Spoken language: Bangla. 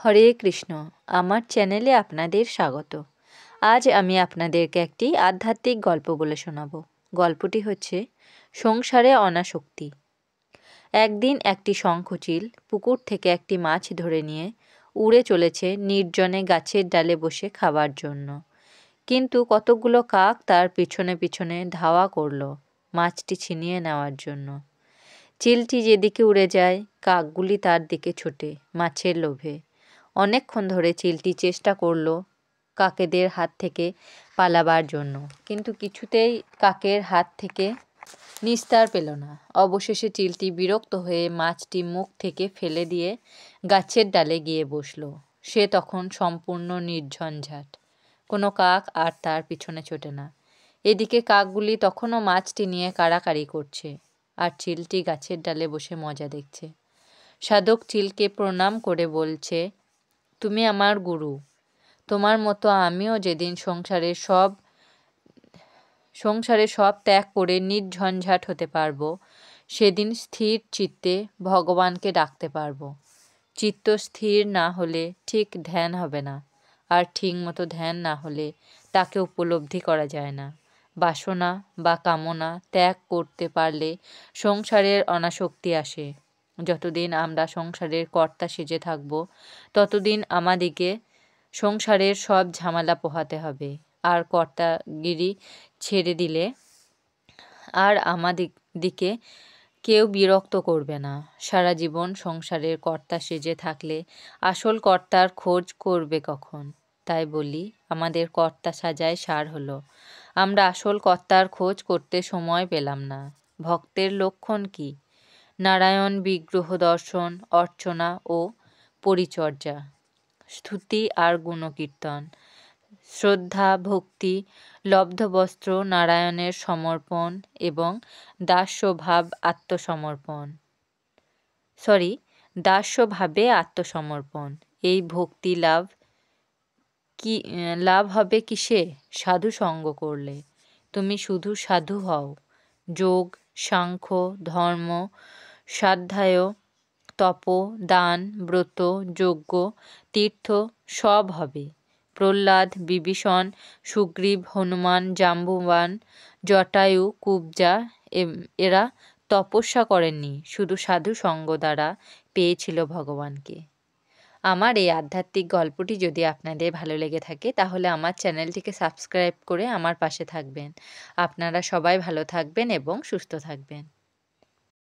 হরে কৃষ্ণ, আমার চ্যানেলে আপনাদের স্বাগত। আজ আমি আপনাদেরকে একটি আধ্যাত্মিক গল্প বলে শোনাব। গল্পটি হচ্ছে সংসারে অনাসক্তি। একদিন একটি শঙ্খচিল পুকুর থেকে একটি মাছ ধরে নিয়ে উড়ে চলেছে নির্জনে গাছের ডালে বসে খাবার জন্য। কিন্তু কতগুলো কাক তার পিছনে পিছনে ধাওয়া করল মাছটি ছিনিয়ে নেওয়ার জন্য। চিলটি যেদিকে উড়ে যায়, কাকগুলি তার দিকে ছোটে মাছের লোভে। অনেকক্ষণ ধরে চিলটি চেষ্টা করল কাকেদের হাত থেকে পালাবার জন্য, কিন্তু কিছুতেই কাকের হাত থেকে নিস্তার পেল না। অবশেষে চিলটি বিরক্ত হয়ে মাছটি মুখ থেকে ফেলে দিয়ে গাছের ডালে গিয়ে বসল। সে তখন সম্পূর্ণ নির্ঝঞ্ঝাট, কোনো কাক আর তার পিছনে ছোটে না। এদিকে কাকগুলি তখনও মাছটি নিয়ে কাড়াকাড়ি করছে, আর চিলটি গাছের ডালে বসে মজা দেখছে। সাধক চিলকে প্রণাম করে বলছে, তুমি আমার গুরু। তোমার মতো আমিও যেদিন সংসারে সব ত্যাগ করে নির্ঝঞ্ঝাট হতে পারবো, সেদিন স্থির চিত্তে ভগবানকে ডাকতে পারবো। চিত্ত স্থির না হলে ঠিক ধ্যান হবে না, আর ঠিক মতো ধ্যান না হলে তাকে উপলব্ধি করা যায় না। বাসনা বা কামনা ত্যাগ করতে পারলে সংসারের অনাসক্তি আসে। যতদিন আমরা সংসারের কর্তা সেজে থাকব, ততদিন আমাদিকে সংসারের সব ঝামেলা পোহাতে হবে। আর কর্তাগিরি ছেড়ে দিলে আর আমাদিকে কেউ বিরক্ত করবে না। সারা জীবন সংসারের কর্তা সেজে থাকলে আসল কর্তার খোঁজ করবে কখন? তাই বলি, আমাদের কর্তা সাজায় সার হলো। আমরা আসল কর্তার খোঁজ করতে সময় পেলাম না। ভক্তের লক্ষণ কি? নারায়ণ বিগ্রহ দর্শন, অর্চনা ও পরিচর্যা, স্তুতি আর গুণকীর্তন, শ্রদ্ধা ভক্তি, লব্ধবস্ত্র নারায়ণের সমর্পণ এবং দাস্যভাবে আত্মসমর্পণ। এই ভক্তি লাভ হবে কিসে? সাধু সঙ্গ করলে। তুমি শুধু সাধু হও, যোগ, সাংখ্য, ধর্ম, স্বাধ্যায়, তপ, দান, ব্রত, যজ্ঞ, তীর্থ সব হবে। প্রহ্লাদ, বিভীষণ, সুগ্রীব, হনুমান, জাম্বুবান, জটায়ু, কুব্জা এরা তপস্যা করেননি, শুধু সাধু সঙ্গ দ্বারা পেয়েছিল ভগবানকে। আমার এই আধ্যাত্মিক গল্পটি যদি আপনাদের ভালো লেগে থাকে, তাহলে আমার চ্যানেলটিকে সাবস্ক্রাইব করে আমার পাশে থাকবেন। আপনারা সবাই ভালো থাকবেন এবং সুস্থ থাকবেন।